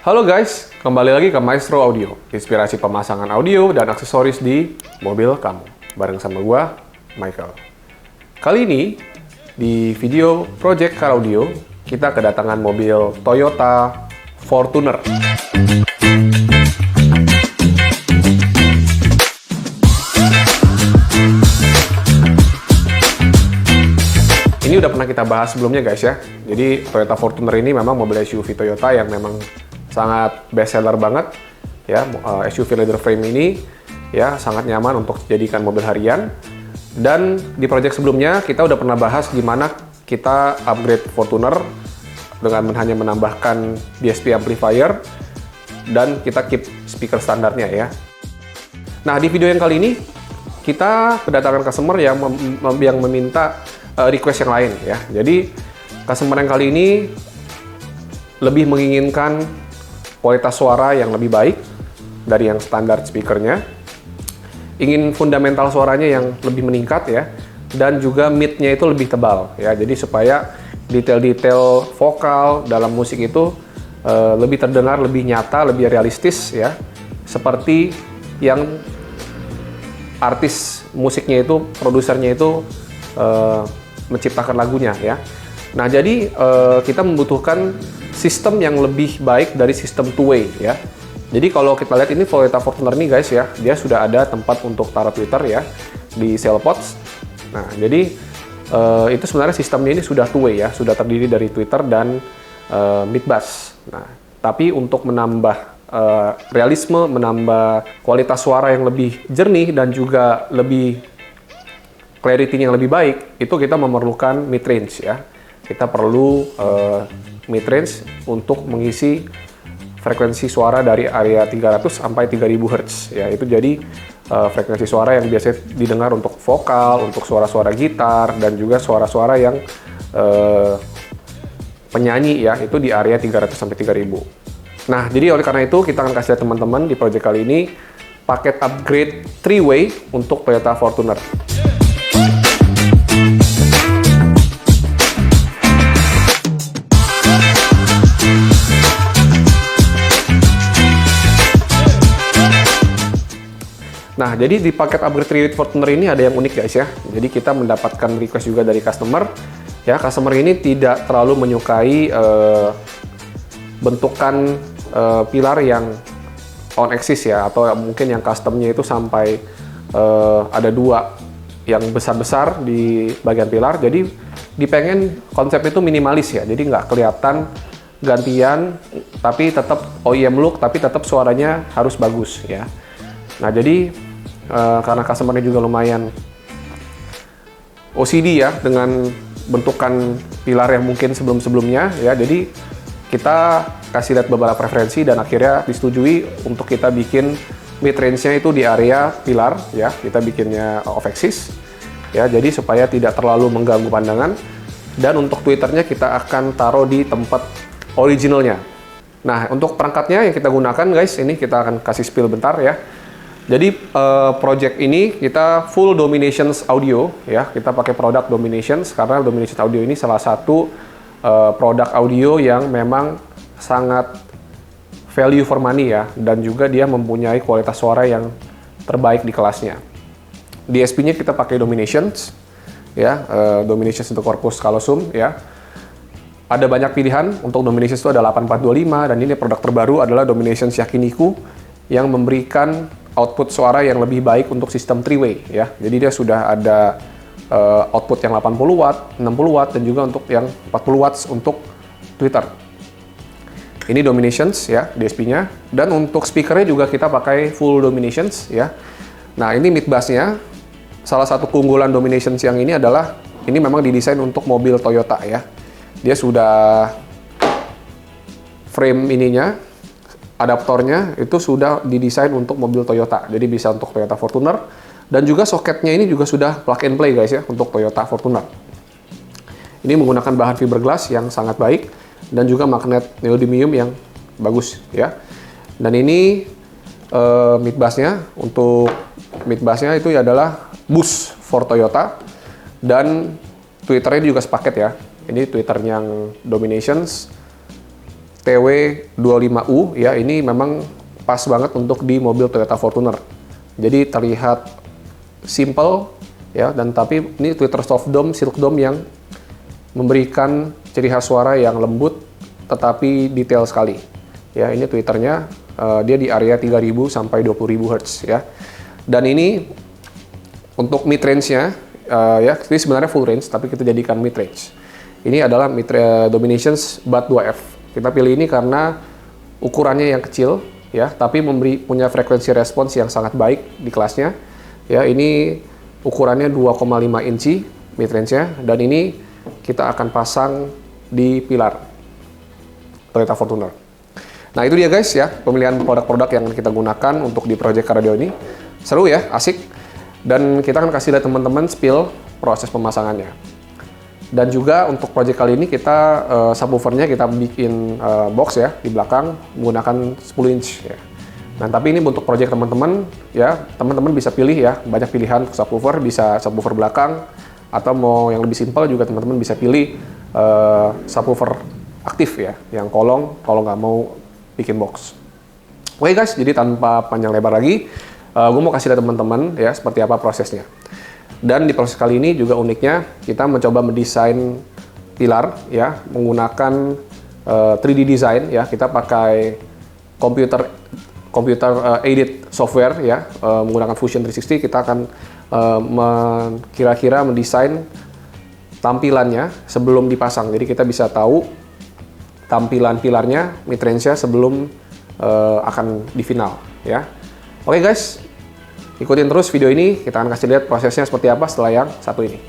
Halo guys, kembali lagi ke Maestro Audio, inspirasi pemasangan audio dan aksesoris di mobil kamu. Bareng sama gua, Michael. Kali ini, di video Project Car Audio, kita kedatangan mobil Toyota Fortuner. Ini udah pernah kita bahas sebelumnya guys ya. Jadi Toyota Fortuner ini memang mobil SUV Toyota yang memang sangat best seller banget ya. SUV leather frame ini ya sangat nyaman untuk dijadikan mobil harian. Dan di project sebelumnya kita udah pernah bahas gimana kita upgrade Fortuner dengan hanya menambahkan DSP amplifier dan kita keep speaker standarnya ya. Nah, di video yang kali ini kita kedatangan customer yang meminta request yang lain ya. Jadi customer yang kali ini lebih menginginkan kualitas suara yang lebih baik dari yang standar speakernya, ingin fundamental suaranya yang lebih meningkat ya, dan juga mid-nya itu lebih tebal ya. Jadi supaya detail-detail vokal dalam musik itu lebih terdengar, lebih nyata, lebih realistis ya, seperti yang artis musiknya itu, produsernya itu menciptakan lagunya ya. Nah, jadi kita membutuhkan sistem yang lebih baik dari sistem two-way ya. Jadi kalau kita lihat ini Toyota Fortuner nih guys ya, dia sudah ada tempat untuk taruh tweeter ya di cell pods. Nah, jadi itu sebenarnya sistemnya ini sudah two-way ya, sudah terdiri dari tweeter dan mid bass. Nah, tapi untuk menambah realisme, menambah kualitas suara yang lebih jernih dan juga lebih clarity yang lebih baik, itu kita memerlukan mid range ya. Kita perlu mid range untuk mengisi frekuensi suara dari area 300 sampai 3000 Hz ya. Itu jadi frekuensi suara yang biasanya didengar untuk vokal, untuk suara-suara gitar dan juga suara-suara yang penyanyi ya, itu di area 300 sampai 3000. Nah, jadi oleh karena itu kita akan kasih lihat teman-teman di project kali ini paket upgrade 3-way untuk Toyota Fortuner. Nah, jadi di paket upgrade 3-way Fortuner ini ada yang unik guys ya. Jadi kita mendapatkan request juga dari customer. Ya, customer ini tidak terlalu menyukai bentukan pilar yang on axis ya, atau mungkin yang customnya itu sampai ada dua yang besar-besar di bagian pilar. Jadi dipengen konsep itu minimalis ya, jadi nggak kelihatan gantian, tapi tetap OEM look, tapi tetap suaranya harus bagus ya. Nah, jadi karena customer-nya juga lumayan OCD ya dengan bentukan pilar yang mungkin sebelum-sebelumnya ya, jadi kita kasih lihat beberapa preferensi dan akhirnya disetujui untuk kita bikin mid range-nya itu di area pilar ya. Kita bikinnya off axis ya, jadi supaya tidak terlalu mengganggu pandangan. Dan untuk tweeternya kita akan taruh di tempat originalnya. Nah, untuk perangkatnya yang kita gunakan guys, ini kita akan kasih spill bentar ya. Jadi project ini kita full Dominations Audio ya. Kita pakai produk Dominations karena Dominations Audio ini salah satu produk audio yang memang sangat value for money ya, dan juga dia mempunyai kualitas suara yang terbaik di kelasnya. DSP-nya kita pakai Dominations ya, Dominations untuk corpus callosum ya. Ada banyak pilihan untuk Dominations itu ada 8425, dan ini produk terbaru adalah Dominations Yakiniku yang memberikan output suara yang lebih baik untuk sistem 3-way ya. Jadi dia sudah ada output yang 80 watt, 60 watt, dan juga untuk yang 40 watts untuk tweeter. Ini Dominations ya, DSP-nya. Dan untuk speakernya juga kita pakai full Dominations ya. Nah, ini mid bass-nya. Salah satu keunggulan Dominations yang ini adalah ini memang didesain untuk mobil Toyota ya. Dia sudah frame ininya, adaptornya itu sudah didesain untuk mobil Toyota. Jadi bisa untuk Toyota Fortuner, dan juga soketnya ini juga sudah plug and play guys ya untuk Toyota Fortuner. Ini menggunakan bahan fiberglass yang sangat baik dan juga magnet neodymium yang bagus ya. Dan ini mid bass-nya, untuk mid bass-nya itu adalah Boost for Toyota, dan tweeternya juga sepaket ya. Ini tweeter yang Dominations TW25U ya, ini memang pas banget untuk di mobil Toyota Fortuner. Jadi terlihat simple ya, dan tapi ini tweeter soft dome, silk dome yang memberikan ciri khas suara yang lembut tetapi detail sekali. Ya, ini tweeternya dia di area 3000 sampai 20000 Hz ya. Dan ini untuk mid range-nya ya, ini sebenarnya full range tapi kita jadikan mid range. Ini adalah Dominations BAT 2F. Kita pilih ini karena ukurannya yang kecil ya, tapi punya frekuensi respons yang sangat baik di kelasnya. Ya, ini ukurannya 2,5 inci mid range-nya, dan ini kita akan pasang di pilar Toyota Fortuner. Nah, itu dia guys ya, pemilihan produk-produk yang kita gunakan untuk di Project Car Radio ini. Seru ya, asik. Dan kita akan kasih lihat teman-teman spill proses pemasangannya. Dan juga untuk project kali ini kita subwoofernya kita bikin box ya di belakang menggunakan 10 inch ya. Nah, tapi ini untuk project teman-teman ya, teman-teman bisa pilih ya, banyak pilihan subwoofer, bisa subwoofer belakang atau mau yang lebih simpel juga teman-teman bisa pilih subwoofer aktif ya, yang kolong kalau nggak mau bikin box. Oke guys, jadi tanpa panjang lebar lagi, gue mau kasih lihat teman-teman ya seperti apa prosesnya. Dan di proses kali ini juga uniknya kita mencoba mendesain pilar ya menggunakan 3D design ya. Kita pakai computer aided software ya, menggunakan Fusion 360. Kita akan kira-kira mendesain tampilannya sebelum dipasang. Jadi kita bisa tahu tampilan pilarnya, mid range-nya sebelum akan di final ya. Oke guys, ikutin terus video ini, kita akan kasih lihat prosesnya seperti apa setelah yang satu ini.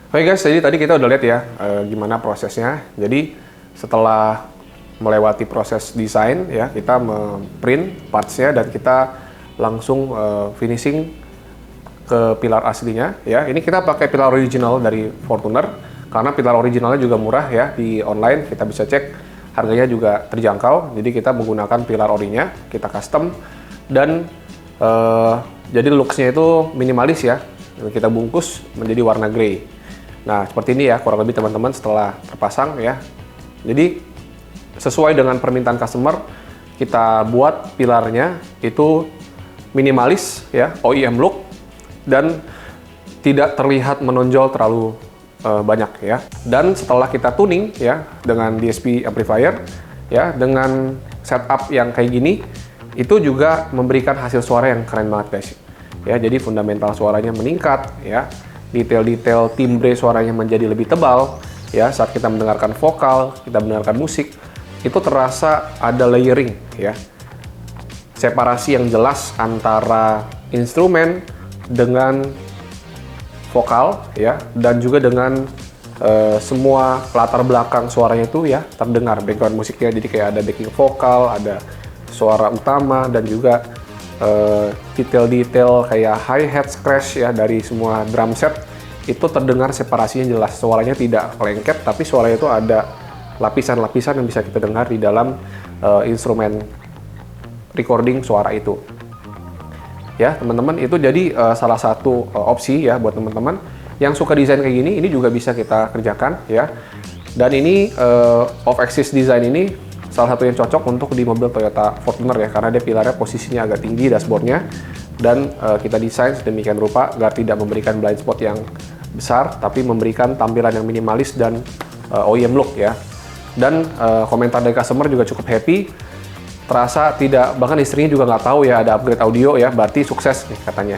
Oke guys, jadi tadi kita udah lihat ya gimana prosesnya. Jadi setelah melewati proses desain ya, kita print parts-nya dan kita langsung finishing ke pilar aslinya ya. Ini kita pakai pilar original dari Fortuner karena pilar originalnya juga murah ya, di online kita bisa cek harganya juga terjangkau. Jadi kita menggunakan pilar orinya, kita custom dan jadi looks-nya itu minimalis ya. Kita bungkus menjadi warna grey. Nah, seperti ini ya kurang lebih teman-teman setelah terpasang ya. Jadi sesuai dengan permintaan customer, kita buat pilarnya itu minimalis ya, OEM look, dan tidak terlihat menonjol terlalu banyak ya. Dan setelah kita tuning ya dengan DSP amplifier ya, dengan setup yang kayak gini, itu juga memberikan hasil suara yang keren banget guys. Ya, jadi fundamental suaranya meningkat ya. Detail-detail timbre suaranya menjadi lebih tebal ya. Saat kita mendengarkan vokal, kita mendengarkan musik, itu terasa ada layering ya, separasi yang jelas antara instrumen dengan vokal ya, dan juga dengan semua latar belakang suaranya itu ya terdengar background musiknya. Jadi kayak ada backing vokal, ada suara utama, dan juga detail-detail kayak hi-hat scratch ya dari semua drum set itu terdengar separasinya jelas. Suaranya tidak lengket, tapi suaranya itu ada lapisan-lapisan yang bisa kita dengar di dalam instrumen recording suara itu. Ya teman-teman, itu jadi salah satu opsi ya buat teman-teman yang suka desain kayak gini. Ini juga bisa kita kerjakan ya. Dan ini off-axis design ini salah satu yang cocok untuk di mobil Toyota Fortuner ya, karena dia pilarnya posisinya agak tinggi dashboardnya, dan kita desain sedemikian rupa agar tidak memberikan blind spot yang besar, tapi memberikan tampilan yang minimalis dan OEM look ya. Dan komentar dari customer juga cukup happy, terasa tidak, bahkan istrinya juga nggak tahu ya ada upgrade audio ya, berarti sukses nih katanya.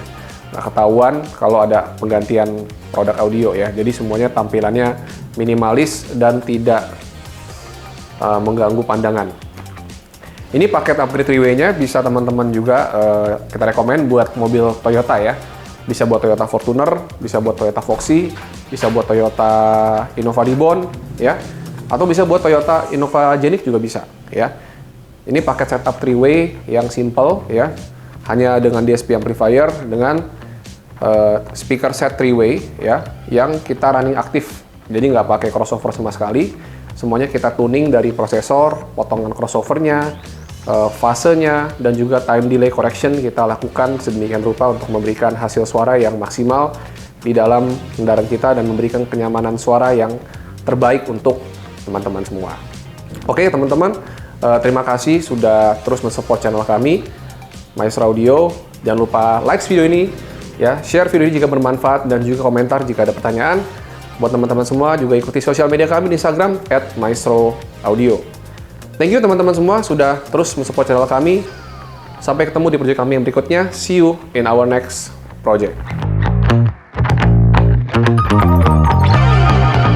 Nggak ketahuan kalau ada penggantian produk audio ya, jadi semuanya tampilannya minimalis dan tidak mengganggu pandangan. Ini paket upgrade 3-way-nya bisa teman-teman juga kita rekomen buat mobil Toyota ya. Bisa buat Toyota Fortuner, bisa buat Toyota Foxy, bisa buat Toyota Innova Reborn ya. Atau bisa buat Toyota Innova Genic juga bisa ya. Ini paket setup 3-way yang simple ya. Hanya dengan DSP amplifier dengan speaker set 3-way ya, yang kita running aktif. Jadi nggak pakai crossover sama sekali. Semuanya kita tuning dari prosesor, potongan crossovernya, fasenya, dan juga time delay correction kita lakukan sedemikian rupa untuk memberikan hasil suara yang maksimal di dalam kendaraan kita dan memberikan kenyamanan suara yang terbaik untuk teman-teman semua. Oke teman-teman, terima kasih sudah terus mensupport channel kami, Maestro Audio. Jangan lupa like video ini, ya, share video ini jika bermanfaat, dan juga komentar jika ada pertanyaan. Buat teman-teman semua juga ikuti sosial media kami di Instagram @maestroaudio. Thank you teman-teman semua sudah terus mensupport channel kami. Sampai ketemu di project kami yang berikutnya. See you in our next project.